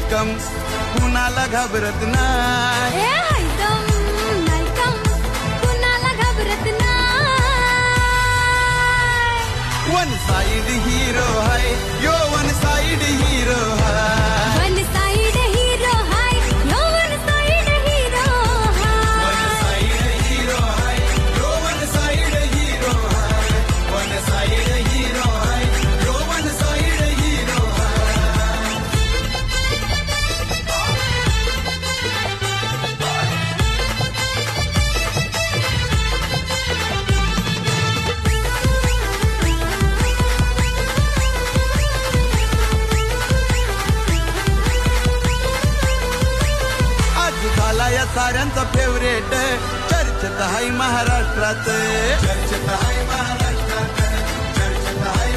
Welcome, कुणाला घाबरत नाही. कुणाला घाबरत नाही. वन साइड हीरो है यो, वन साइड हीरो है. वन साइड हीरो हाय, यो one side hero one side hero है यो, वन साइड हीरो है. वन साइड हीरो है यो, वन साइड हीरो है. आज झाला या साऱ्यांचा फेवरेट, चर्चेत आहे महाराष्ट्रात, चर्चेत आहे महाराष्ट्रात.